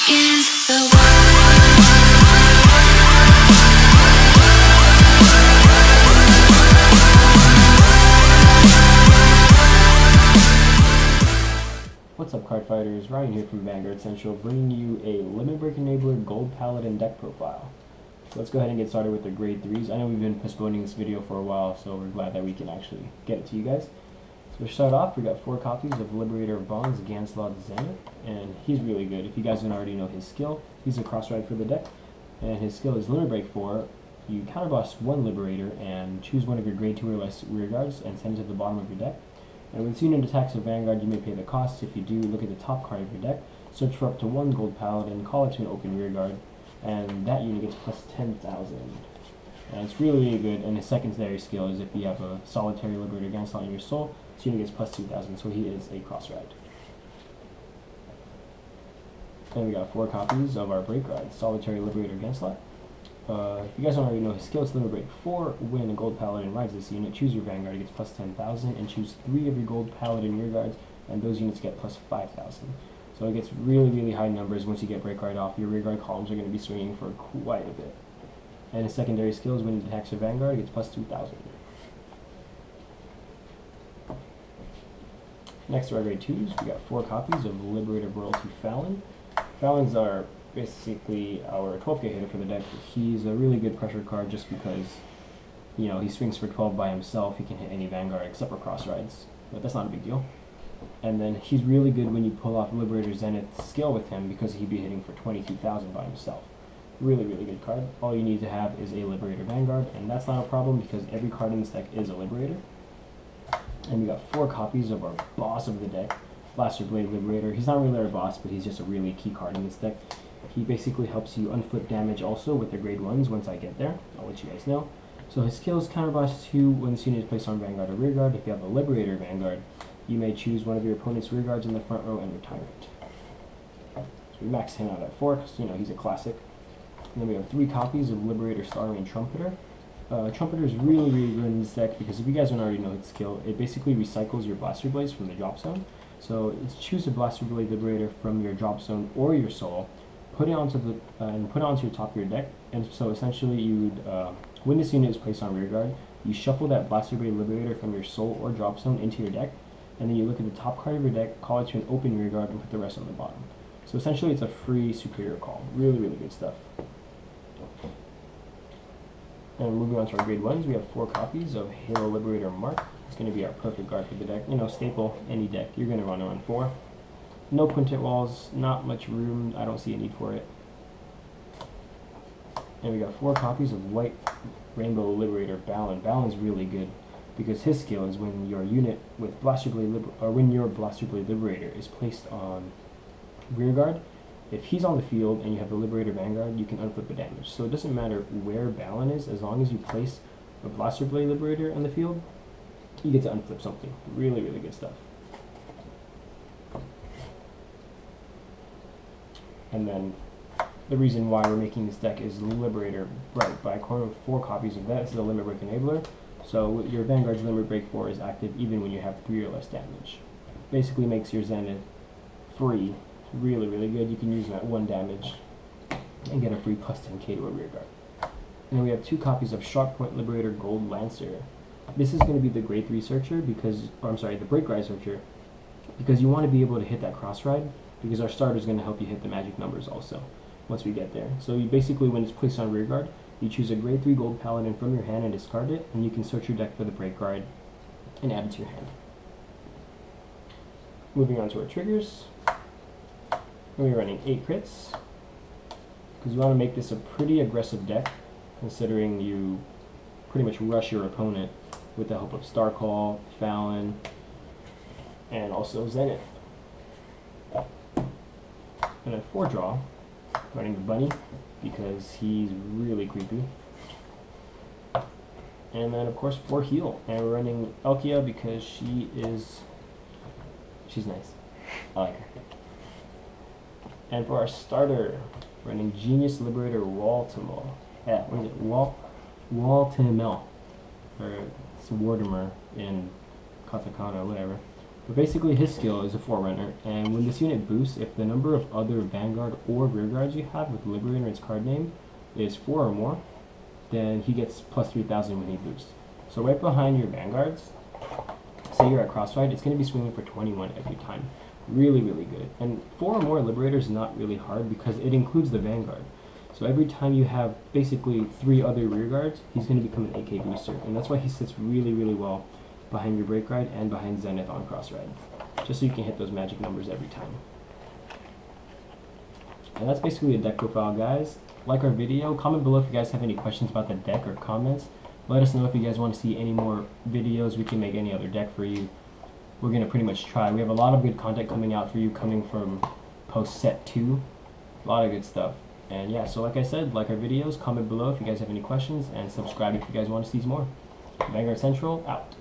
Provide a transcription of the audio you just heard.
against the wall. What's up, Cardfighters? Ryan here from Vanguard Central, bringing you a Limit Break Enabler Gold Paladin deck profile. So let's go ahead and get started with the grade 3s. I know we've been postponing this video for a while, so we're glad that we can actually get it to you guys. So to start off, we got 4 copies of Liberator of Bonds, Gancelot Zenith, and he's really good. If you guys don't already know his skill, he's a cross-ride for the deck, and his skill is Limit Break 4. You counterboss 1 Liberator and choose one of your grade 2 or less rear guards and send it to the bottom of your deck. And with unit attacks of Vanguard, you may pay the cost. If you do, look at the top card of your deck, search for up to 1 gold paladin, call it to an open rear guard, and that unit gets plus 10,000. And it's really, really good. And his secondary skill is if you have a solitary Liberator Gancelot in your soul, this unit gets plus 2,000, so he is a cross ride. And we got 4 copies of our break ride, Solitary Liberator Gancelot. If you guys don't already know his skill, it's Limit Break 4. When a gold paladin rides this unit, choose your Vanguard, it gets plus 10,000, and choose 3 of your gold paladin rear guards, and those units get plus 5,000. So it gets really, really high numbers once you get break ride off. Your rear guard columns are going to be swinging for quite a bit. And his secondary skill is when it attacks your Vanguard, it gets plus 2,000. Next to our grade 2s, we got 4 copies of Liberator Royalty Fallon. Fallons are basically our 12k hitter for the deck. He's a really good pressure card just because, you know, he swings for 12 by himself. He can hit any Vanguard except for cross rides, but that's not a big deal. And then he's really good when you pull off Liberator Zenith skill with him because he'd be hitting for 22,000 by himself. Really, really good card. All you need to have is a Liberator Vanguard, and that's not a problem because every card in this deck is a Liberator. And we got 4 copies of our boss of the deck, Blaster Blade Liberator. He's not really our boss, but he's just a really key card in this deck. He basically helps you unflip damage also with the grade 1s once I get there. I'll let you guys know. So his skill is counterboss 2 when this unit is placed on Vanguard or rear guard. If you have a Liberator Vanguard, you may choose one of your opponent's rear guards in the front row and retire it. So we max him out at 4 because, you know, he's a classic. And then we have 3 copies of Liberator Starman Trumpeter. Trumpeter is really, really good in this deck because if you guys don't already know his skill, it basically recycles your Blaster Blades from the drop zone. So it's choose a Blaster Blade Liberator from your drop zone or your soul, put it onto the put it onto the top of your deck, and so essentially you'd when this unit is placed on rear guard, you shuffle that Blaster Blade Liberator from your soul or drop zone into your deck, and then you look at the top card of your deck, call it to an open rear guard, and put the rest on the bottom. So essentially it's a free superior call. Really, really good stuff. And moving on to our grade 1s, we have 4 copies of Halo Liberator Mark. It's going to be our perfect guard for the deck. You know, staple any deck. You're going to run on 4. No quintet walls, not much room. I don't see a need for it. And we got 4 copies of White Rainbow Liberator Balin. Balin's really good because his skill is when your unit with Blaster Blade when your Blaster Blade Liberator is placed on rear guard. If he's on the field and you have the Liberator Vanguard, you can unflip the damage. So it doesn't matter where Balin is, as long as you place a Blaster Blade Liberator on the field, you get to unflip something. Really, really good stuff. And then the reason why we're making this deck is Liberator Bright. By acquiring 4 copies of that, this is a Limit Break Enabler. So your Vanguard's Limit Break 4 is active even when you have 3 or less damage. Basically makes your Zenith free. Really, really good. You can use them at 1 damage and get a free plus 10k to a rear guard. And then we have 2 copies of Sharp Point Liberator Gold Lancer. This is going to be the grade 3 searcher because, or I'm sorry, the break ride searcher, because you want to be able to hit that cross ride, because our starter is going to help you hit the magic numbers also once we get there. So you basically, when it's placed on rear guard, you choose a grade 3 gold paladin from your hand and discard it, and you can search your deck for the break ride and add it to your hand. Moving on to our triggers. We're running 8 crits because you want to make this a pretty aggressive deck, considering you pretty much rush your opponent with the help of Star Call, Fallon, and also Zenith. And at 4 draw, running the Bunny because he's really creepy. And then of course 4 heal, and we're running Elkia because she's nice. I like her. And for our starter, running Genius Liberator Waltimel. Yeah, what is it? Waltimel. Or it's Wartimer in katakana, whatever. But basically his skill is a Forerunner, and when this unit boosts, if the number of other Vanguard or Rearguards you have with Liberator in its card name is 4 or more, then he gets plus 3,000 when he boosts. So right behind your Vanguards, say you're at Crossfight, it's going to be swinging for 21 every time. Really, really good. And 4 or more Liberators is not really hard because it includes the Vanguard. So every time you have basically 3 other Rearguards, he's going to become an AK booster. And that's why he sits really, really well behind your Break Ride and behind Zenith on Cross Ride. Just so you can hit those magic numbers every time. And that's basically a deck profile, guys. Like our video, comment below if you guys have any questions about the deck or comments. Let us know if you guys want to see any more videos. We can make any other deck for you. We're going to pretty much try. We have a lot of good content coming out for you coming from post set 2. A lot of good stuff. And yeah, so like I said, like our videos, comment below if you guys have any questions, and subscribe if you guys want to see more. Vanguard Central, out.